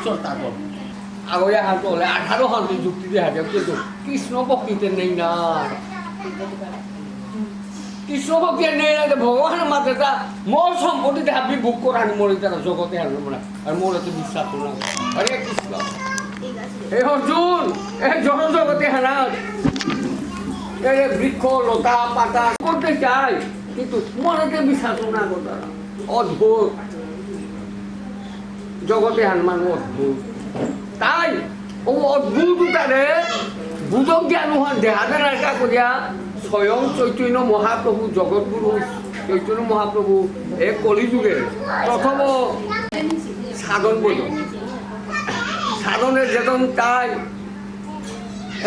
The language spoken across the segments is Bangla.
চর্চা করব আগয়া হাত হলে 18 হাতে যুক্তি দেখা যাবে কিন্তু কৃষ্ণ ভক্তিতে নেই না কৃষ্ণ ভক্তি নেই না ভগবানের মাত্রা মোর সম্পত্তিতে আপনি বুক করানি মরে তারা জগতে আনবো না আর মোরে তো বিশ্বাস না হরে কৃষ্ণ হে অর্জুন এ জগতে হানা এই বৃক্ষ লতা পাতা করতে চাই কিন্তু মনেতে বিশ্বাস না করতে অদ্ভুত জগতে হানমান অদ্ভুত তাই ও অদ্ভুত তারে বুঝক জ্ঞান হন দেহাদের একা করিয়া স্বয়ং চৈতন্য মহাপ্রভু জগৎগুরু চৈতন্য মহাপ্রভু এই কলিযুগে প্রথম সাধন বলল সাধনের যেতন তাই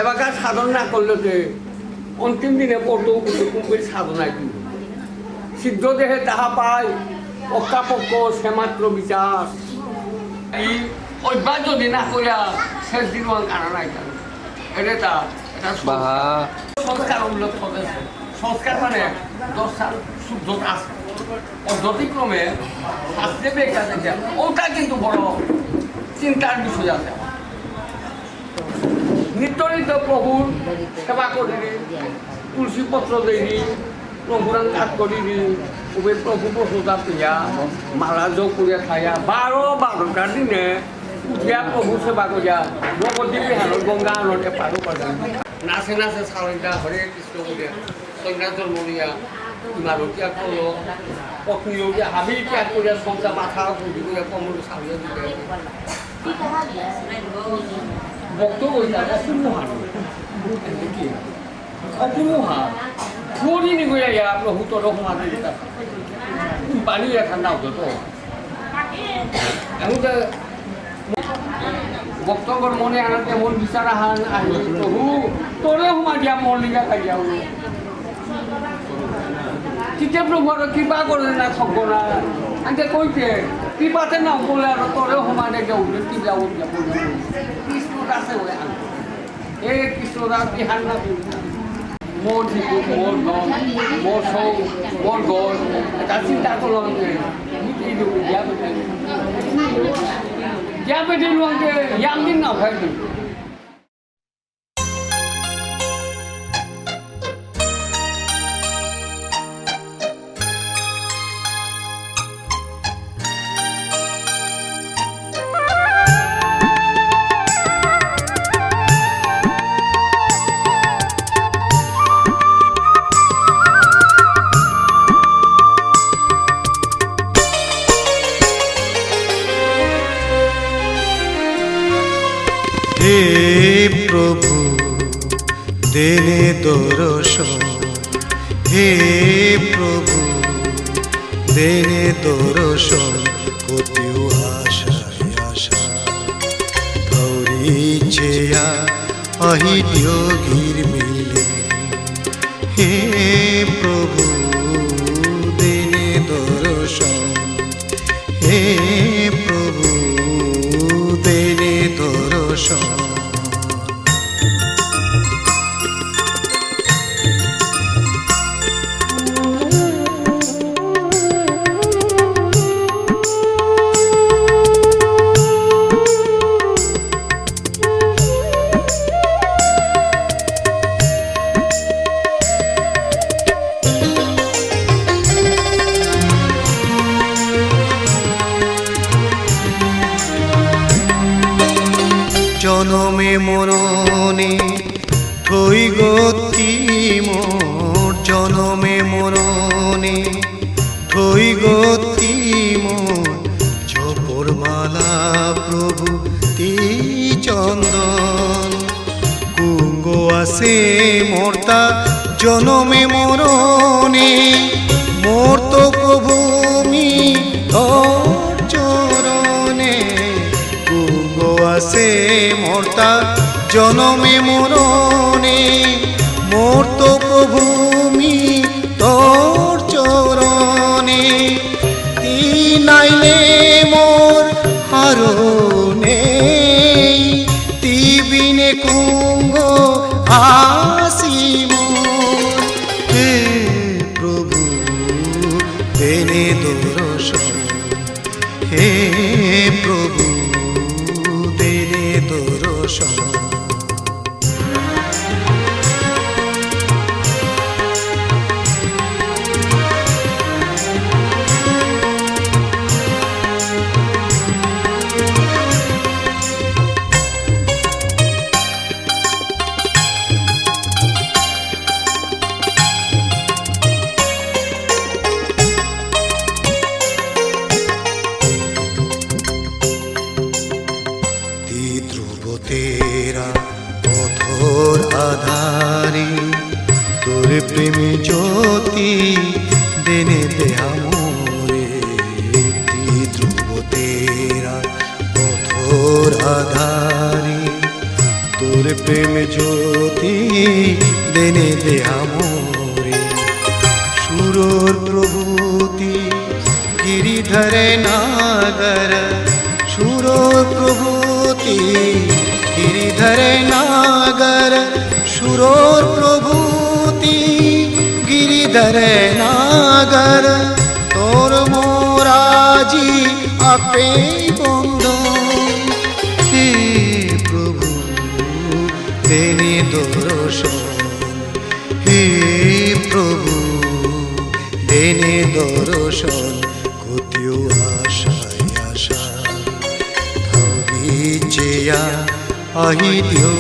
এবার সাধন না করলে যে অন্তিম দিনে পড়তেও কিন্তু কুম্ভের সাধনায় কিন্তু সিদ্ধ দেহে তাহা পায় অক্কাপক্ষ সেমাত্র বিচার এই অভ্যাস যদি না করিয়া শেষ দিন কারণ নাই এটা সংস্কার উল্লেখ করেছে সংস্কার মানে 10 সাল শুদ্ধ আছে পদ্ধতিক্রমে শাস্ত্রে বেকার থেকে ওটা কিন্তু বড় চিন্তার বিষয় আছে নিত্য নিত্য প্রভুর সেবা করিনি তুলসী পত্র দিইনি প্রভুরান কাজ করিনি উভয় প্রভু বসুতা পিয়া মালা যোগ করিয়া খাইয়া 12টার দিনে উঠিয়া প্রভু সেবা করিয়া নবদ্বীপ হালত গঙ্গা আনতে পারো পারে নাচে নাচে সারিটা হরে কৃষ্ণ করিয়া সন্ধ্যা জন্ম দিয়া ইমারতিয়া করলো পত্নী উঠিয়া হাবি ত্যাগ করিয়া সংসার মাথা বুদ্ধি করিয়া কমল সারিয়া দিতে বক্তব্য অপূর্ণহার কি অপূর্ণহার থোড়িনি গিয়া প্রভু তোর সমাধি দিতা পানি ঠান্ডা হতো তো আমি তো বক্তব্যর মনে আনাতে মন বিচার আহান আহি প্রভু তোরে সমা দিয়া মন লিগা খাই যাও তেতিয়া প্রভু আর কৃপা করে না থব না আনতে কইতে কৃপাতে না বলে আর তোরে সমা দে যাও কি যাও যাব কৃষ্ণ আছে বলে এই কৃষ্ণ দাস বিহার না মোর জীবু মোর গণ মোর সৌ মোর গণ এটা চিন্তা করলাম যে क्या बेटे लोग के याम दिन ना भाई প্রভু দেনে দর্শন হে প্রভু দেনে দর্শন কতিও আশায় আশা ধরিছেয়া আহিডিও গির মিলে হে প্রভু দেনে দর্শন হে প্রভু দেনে দর্শন জনমে মরণে থই গতি মোর জনমে মরণে থই গতি মোর জপর মালা প্রভু তি চন্দন কুঙ্গ আছে মর্তা জনমে মরণে মোর তো প্রভু মি চরণে কুঙ্গ আছে মর্তা জনমে মরণে মোর তো প্রভু মি তোর চরণে তি নাইলে মোর হারণে তি বিনে কুঙ্গ আসি মোর হে প্রভু দেনে দর্শন হে প্রভু দর্শন তেরা পথর আধারে তোর প্রেমে জ্যোতি দেনে দেয়া মোরে ধ্রুব তেরা পথর আধারে তোর প্রেমে জ্যোতি দেনে দেয়া মোরে সুরর প্রভূতি গিরিধরে নাগর সুরর প্রভূতি गिरिधरे नागर सुरोर प्रभूति गिरिधरे नागर तोर मोराजी आपे बंधु हे प्रभु देने दर्शन हे प्रभु देने दर्शन कोतियो आशाय आशा धविजेया আহি দিও